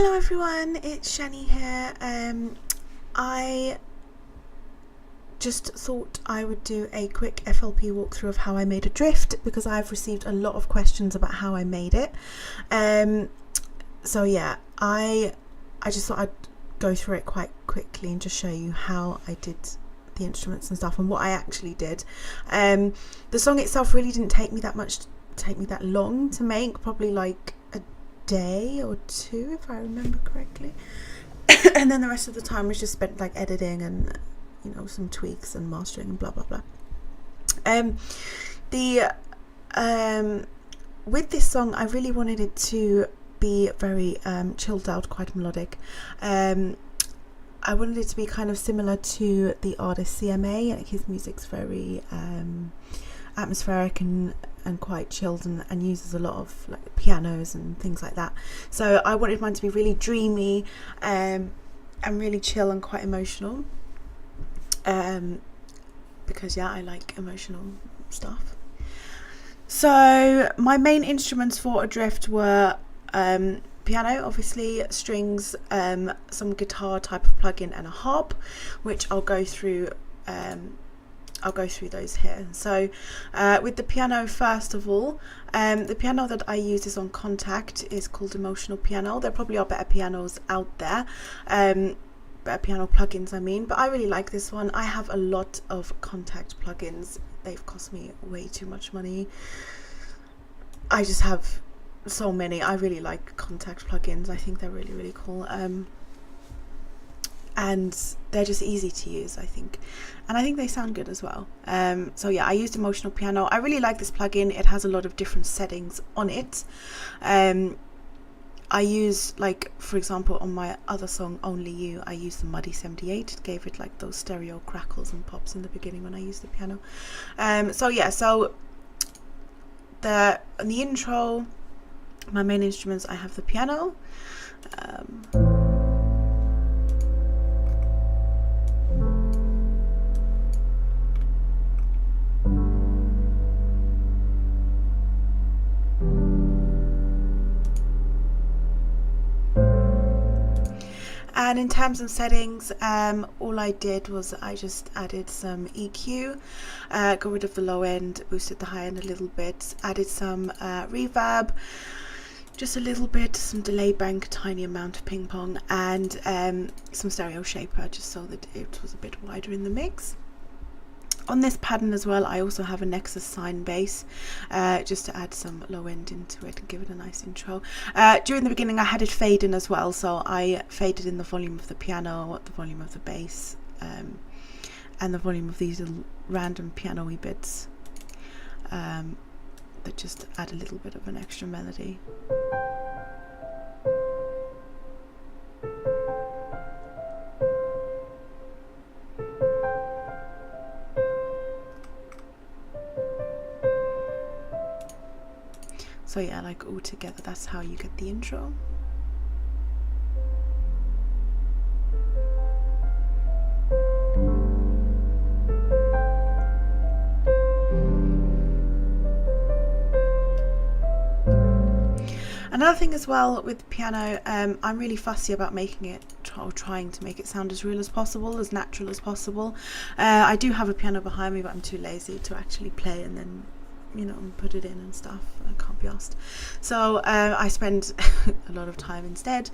Hello everyone, it's Shani here. I just thought I would do a quick FLP walkthrough of how I made Adrift because I've received a lot of questions about how I made it. So yeah, I just thought I'd go through it quite quickly and just show you how I did the instruments and stuff and what I actually did. The song itself really didn't take me that long to make, probably like a day or two if I remember correctly. And then the rest of the time was just spent like editing and, you know, some tweaks and mastering and blah blah blah. With this song I really wanted it to be very chilled out, quite melodic. I wanted it to be kind of similar to the artist CMA. Like his music's very atmospheric and quite chilled and uses a lot of like pianos and things like that. So I wanted mine to be really dreamy and really chill and quite emotional, because yeah, I like emotional stuff. So my main instruments for Adrift were piano, obviously, strings, some guitar type of plugin and a harp, which I'll go through those here. So with the piano, first of all, the piano that I use is on Contact, is called Emotional Piano. There probably are better pianos out there, better piano plugins I mean, but I really like this one. I have a lot of Contact plugins. They've cost me way too much money. I just have so many. I really like Contact plugins. I think they're really, really cool. And they're just easy to use, I think, and I think they sound good as well. So yeah, I used Emotional Piano. I really like this plugin. It has a lot of different settings on it. I use, like, for example, on my other song Only You, I used the Muddy 78. It gave it like those stereo crackles and pops in the beginning when I used the piano. So yeah, so in the intro, my main instruments, I have the piano, and in terms of settings, all I did was I just added some EQ, got rid of the low end, boosted the high end a little bit, added some reverb, just a little bit, some delay bank, tiny amount of ping pong, and some stereo shaper, just so that it was a bit wider in the mix. On this pattern as well, I also have a Nexus sine bass, just to add some low end into it and give it a nice intro. During the beginning I had it fade in as well, so I faded in the volume of the piano, the volume of the bass, and the volume of these little random piano-y bits that just add a little bit of an extra melody. So yeah, like all together, that's how you get the intro. Another thing as well with the piano, I'm really fussy about making it, or trying to make it sound as real as possible, as natural as possible. I do have a piano behind me, but I'm too lazy to actually play and then, you know, put it in and stuff. I can't be asked. So I spend a lot of time instead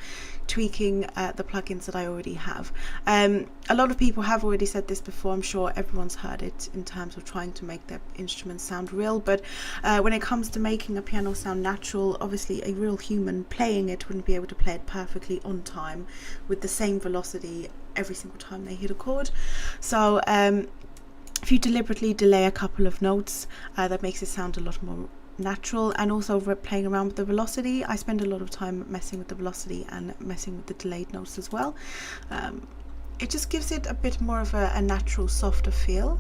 tweaking the plugins that I already have. A lot of people have already said this before. I'm sure everyone's heard it in terms of trying to make their instruments sound real, but when it comes to making a piano sound natural, obviously a real human playing it wouldn't be able to play it perfectly on time with the same velocity every single time they hit a chord. So if you deliberately delay a couple of notes, that makes it sound a lot more natural. And also playing around with the velocity, I spend a lot of time messing with the velocity and messing with the delayed notes as well. It just gives it a bit more of a natural, softer feel.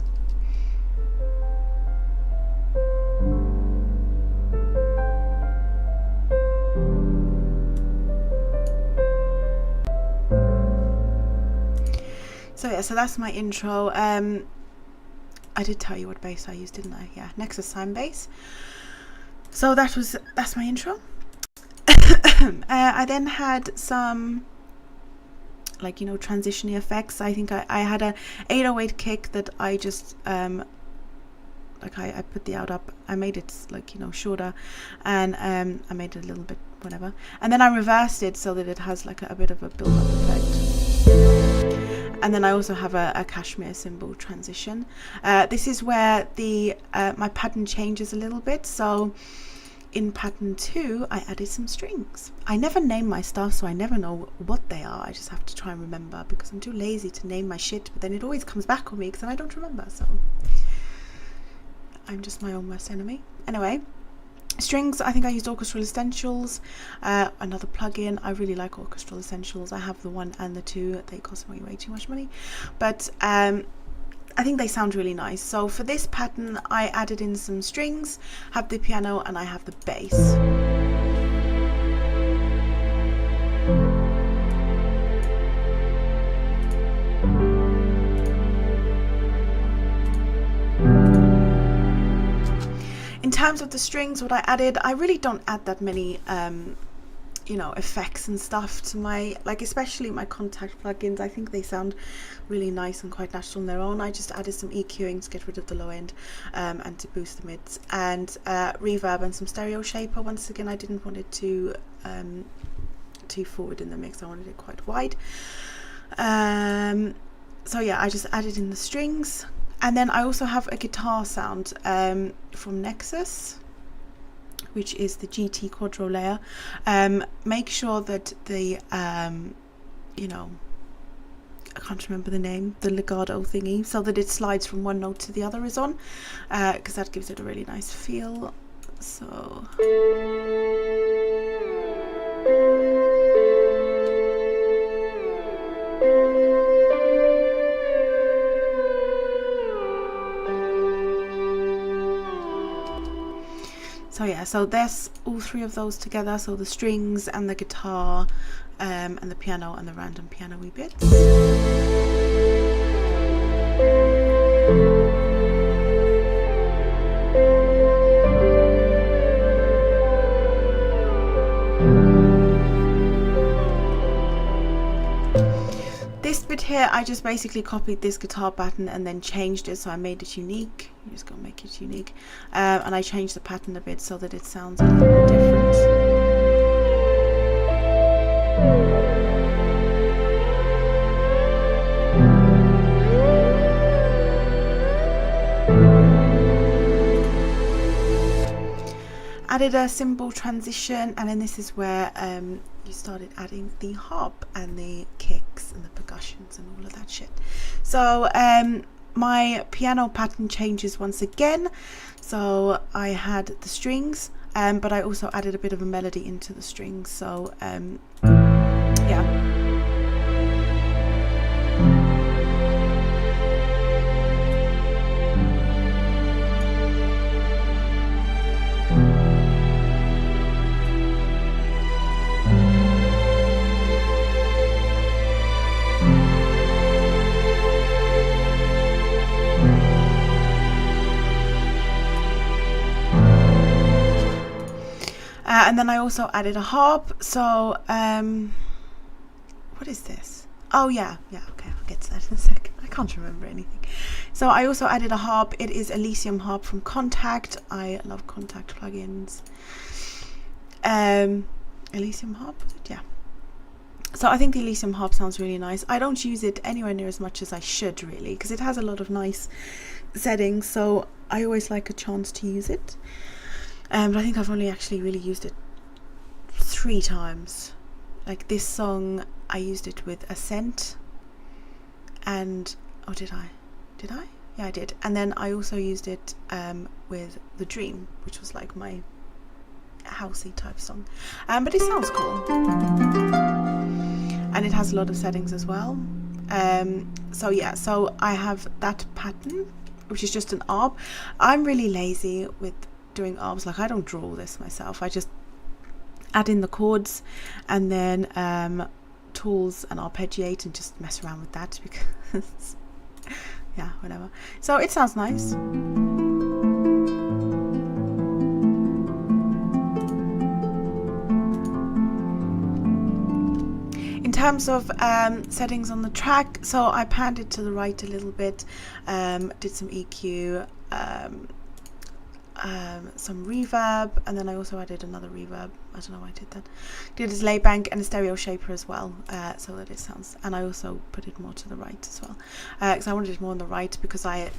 So yeah, so that's my intro. I did tell you what bass I used, didn't I? Yeah, Nexus sine bass. So that's my intro. I then had some, like, you know, transition effects. I think I had a 808 kick that I just like I put the out up, I made it, like, you know, shorter, and I made it a little bit whatever, and then I reversed it so that it has like a bit of a build-up effect. And then I also have a cashmere symbol transition. This is where the my pattern changes a little bit. So in pattern 2 I added some strings. I never name my stuff, so I never know what they are. I just have to try and remember, because I'm too lazy to name my shit, but then it always comes back on me because then I don't remember, so I'm just my own worst enemy. Anyway, strings, I think I used Orchestral Essentials, another plugin. I really like Orchestral Essentials. I have the 1 and the 2. They cost me way too much money, but I think they sound really nice. So for this pattern I added in some strings, have the piano, and I have the bass. In terms of the strings, what I added, I really don't add that many you know, effects and stuff to my, like, especially my Contact plugins. I think they sound really nice and quite natural on their own. I just added some EQing to get rid of the low end and to boost the mids, and reverb and some stereo shaper. Once again, I didn't want it too forward in the mix. I wanted it quite wide. So yeah, I just added in the strings. And then I also have a guitar sound from Nexus, which is the GT Quadro layer. Make sure that the, you know, I can't remember the name, the legato thingy, so that it slides from one note to the other is on, because that gives it a really nice feel. So... So yeah, so there's all 3 of those together, so the strings and the guitar and the piano and the random piano-y bits. This bit here, I just basically copied this guitar pattern and then changed it, so I made it unique. You just gotta make it unique. And I changed the pattern a bit so that it sounds a little bit different. Added a cymbal transition, and then this is where you started adding the harp and the kicks and the percussions and all of that shit. So my piano pattern changes once again. So I had the strings, but I also added a bit of a melody into the strings. So yeah. And then I also added a harp. So what is this? Oh yeah, okay, I'll get to that in a second. I can't remember anything. So I also added a harp. It is Elysium harp from Contact. I love Contact plugins. Elysium harp, was it? Yeah. So I think the Elysium harp sounds really nice. I don't use it anywhere near as much as I should, really, because it has a lot of nice settings, so I always like a chance to use it. But I think I've only actually really used it 3 times. Like this song, I used it with Ascent, and oh, did I? Yeah, I did. And then I also used it with The Dream, which was like my housey type song. But it sounds cool, and it has a lot of settings as well. So yeah, so I have that pattern, which is just an ARP. I'm really lazy with doing ARPs. Like, I don't draw this myself. I just add in the chords and then tools and arpeggiate and just mess around with that, because yeah, whatever. So it sounds nice. terms of settings on the track, so I panned it to the right a little bit, did some EQ, some reverb, and then I also added another reverb. I don't know why I did that. Did a delay bank and a stereo shaper as well, so that it sounds, and I also put it more to the right as well, because I wanted it more on the right, because I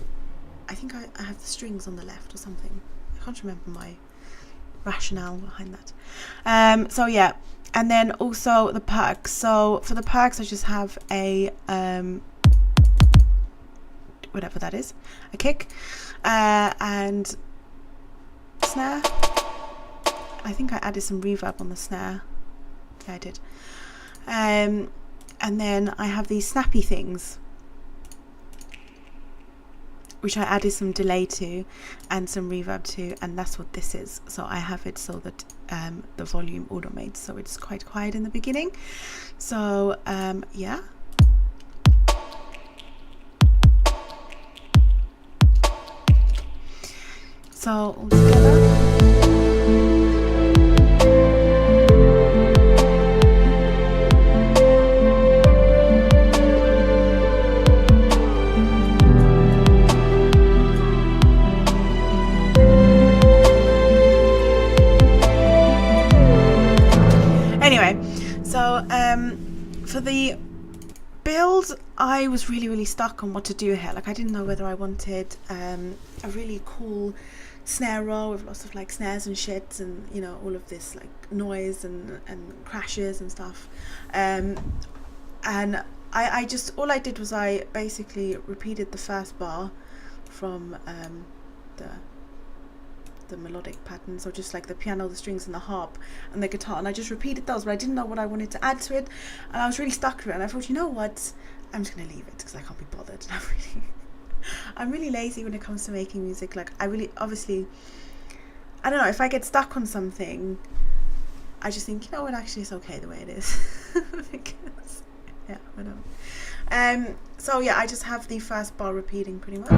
think I have the strings on the left or something. I can't remember my rationale behind that. So yeah, and then also the perks. So for the perks, I just have a whatever that is, a kick, and snare. I think I added some reverb on the snare. Yeah, I did. And then I have these snappy things, which I added some delay to and some reverb to, and that's what this is. So I have it so that the volume automates, so it's quite quiet in the beginning. So yeah. So all together. Anyway, so for the build, I was really stuck on what to do here. Like, I didn't know whether I wanted a really cool snare roll with lots of like snares and shit, and you know, all of this like noise and crashes and stuff. And I just, all I did was I basically repeated the first bar from the melodic pattern, so just like the piano, the strings and the harp and the guitar, and I just repeated those, but I didn't know what I wanted to add to it, and I was really stuck with it, and I thought, you know what, I'm just gonna leave it because I can't be bothered. And I'm really lazy when it comes to making music. Like, I really, obviously, I don't know, if I get stuck on something, I just think, you know what, actually it's okay the way it is. Because, yeah, whatever. So yeah, I just have the first bar repeating pretty much.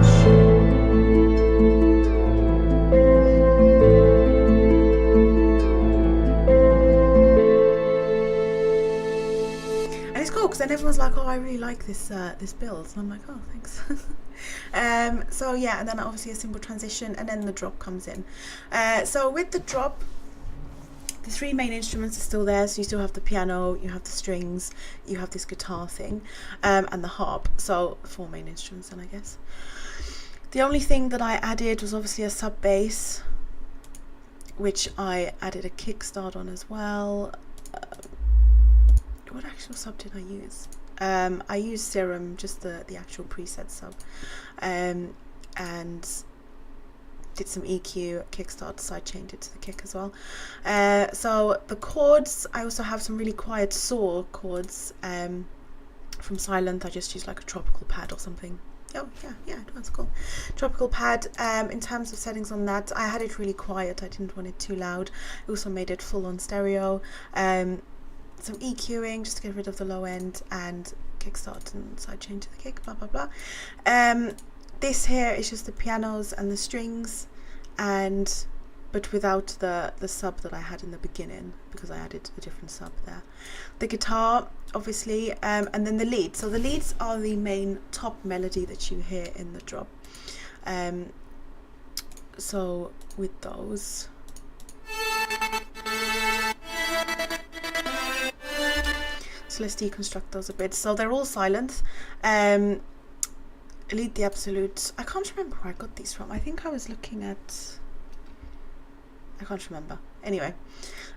Because then everyone's like, oh, I really like this this build, and I'm like, oh, thanks. So yeah, and then obviously a simple transition, and then the drop comes in. So with the drop, the three main instruments are still there, so you still have the piano, you have the strings, you have this guitar thing, and the harp. So four main instruments then, I guess. The only thing that I added was obviously a sub bass, which I added a kickstart on as well. What actual sub did I use? I used Serum, just the actual preset sub, and did some EQ, kickstart, sidechained it to the kick as well. So the chords, I also have some really quiet saw chords from Silent. I just used like a tropical pad or something. Oh yeah, that's cool. Tropical pad. In terms of settings on that, I had it really quiet. I didn't want it too loud. I also made it full on stereo. Some EQing just to get rid of the low end, and kickstart and sidechain to the kick, blah blah blah. This here is just the pianos and the strings, but without the sub that I had in the beginning, because I added a different sub there. The guitar, obviously, and then the leads. So the leads are the main top melody that you hear in the drop. So with those. So let's deconstruct those a bit. So they're all silent. Lead the absolute. I can't remember where I got these from. I think I was looking at. I can't remember. Anyway,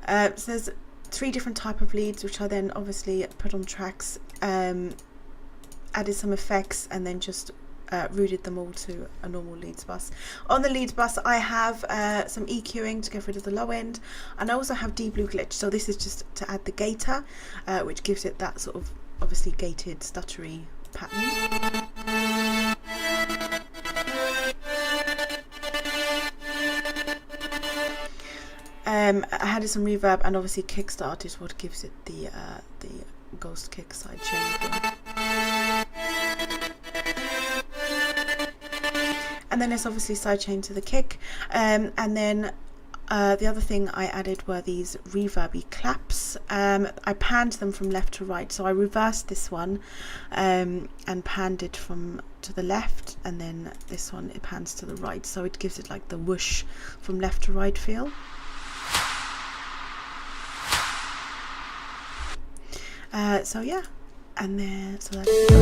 so there's 3 different type of leads, which I then obviously put on tracks, added some effects, and then just routed them all to a normal leads bus. On the leads bus, I have some EQing to get rid of the low end, and I also have D-Blue glitch. So this is just to add the gator, which gives it that sort of obviously gated, stuttery pattern. I added some reverb, and obviously kickstart is what gives it the ghost kick side chain. And then it's obviously sidechain to the kick, and then The other thing I added were these reverby claps. I panned them from left to right, so I reversed this one and panned it from to the left, and then this one it pans to the right, so it gives it like the whoosh from left to right feel. So yeah, and then so that's the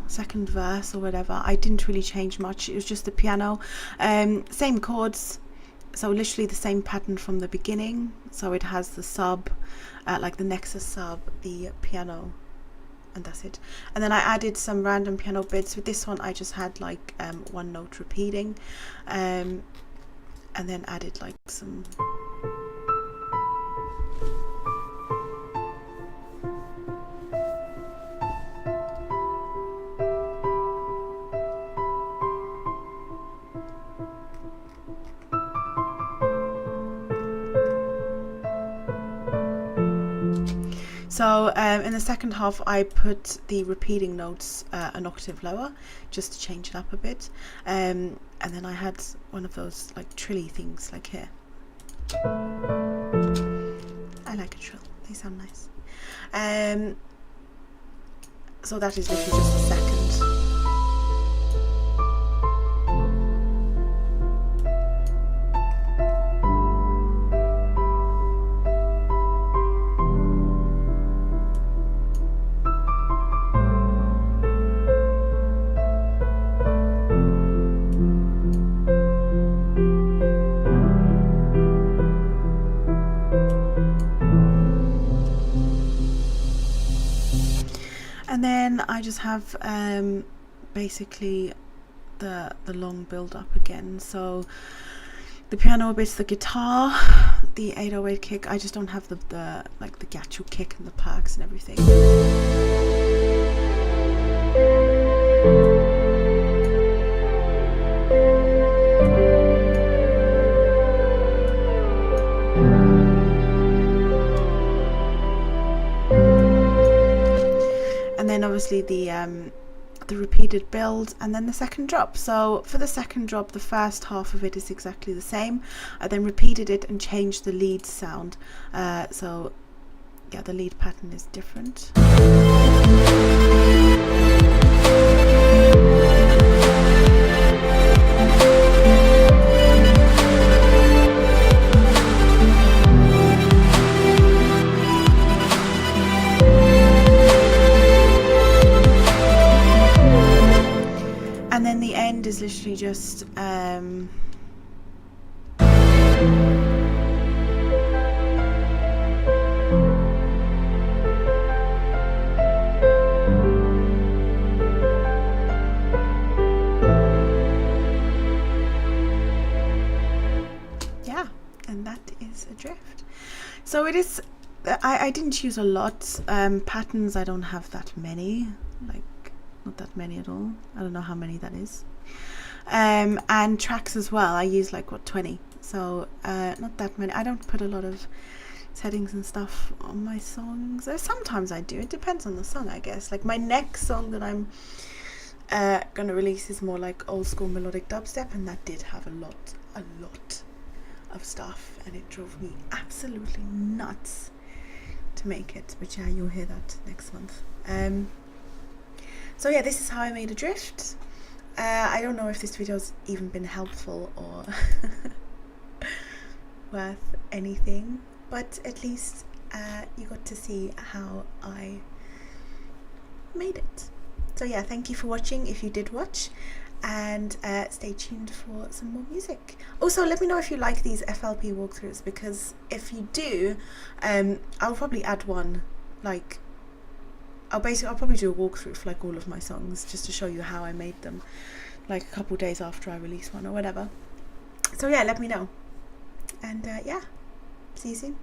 second verse or whatever, I didn't really change much. It was just the piano, same chords, so literally the same pattern from the beginning. So it has the sub, like the Nexus sub, the piano, and that's it. And then I added some random piano bits. With this one I just had like one note repeating, and then added like some So in the second half I put the repeating notes an octave lower, just to change it up a bit, and then I had one of those like trilly things like here. I like a trill, they sound nice. So that is literally just a second. And then I just have basically the long build up again. So the piano bits, the guitar, the 808 kick. I just don't have the like the gachu kick and the perks and everything. And then obviously the repeated build, and then the second drop. So for the second drop, the first half of it is exactly the same. I then repeated it and changed the lead sound. So yeah, the lead pattern is different. And then the end is literally just yeah, and that is Adrift. So it is, I didn't use a lot. Patterns, I don't have that many, like not that many at all. I don't know how many that is. And tracks as well, I use like what, 20, so not that many. I don't put a lot of settings and stuff on my songs. Sometimes I do, it depends on the song, I guess. Like my next song that I'm gonna release is more like old school melodic dubstep, and that did have a lot of stuff, and it drove me absolutely nuts to make it. But yeah, you'll hear that next month. So yeah, this is how I made Adrift. I don't know if this video's even been helpful or worth anything, but at least you got to see how I made it. So yeah, thank you for watching if you did watch, and stay tuned for some more music. Also, let me know if you like these FLP walkthroughs, because if you do, I'll probably add one, like I'll probably do a walkthrough for like all of my songs, just to show you how I made them, like a couple days after I release one or whatever. So yeah, let me know, and yeah, see you soon.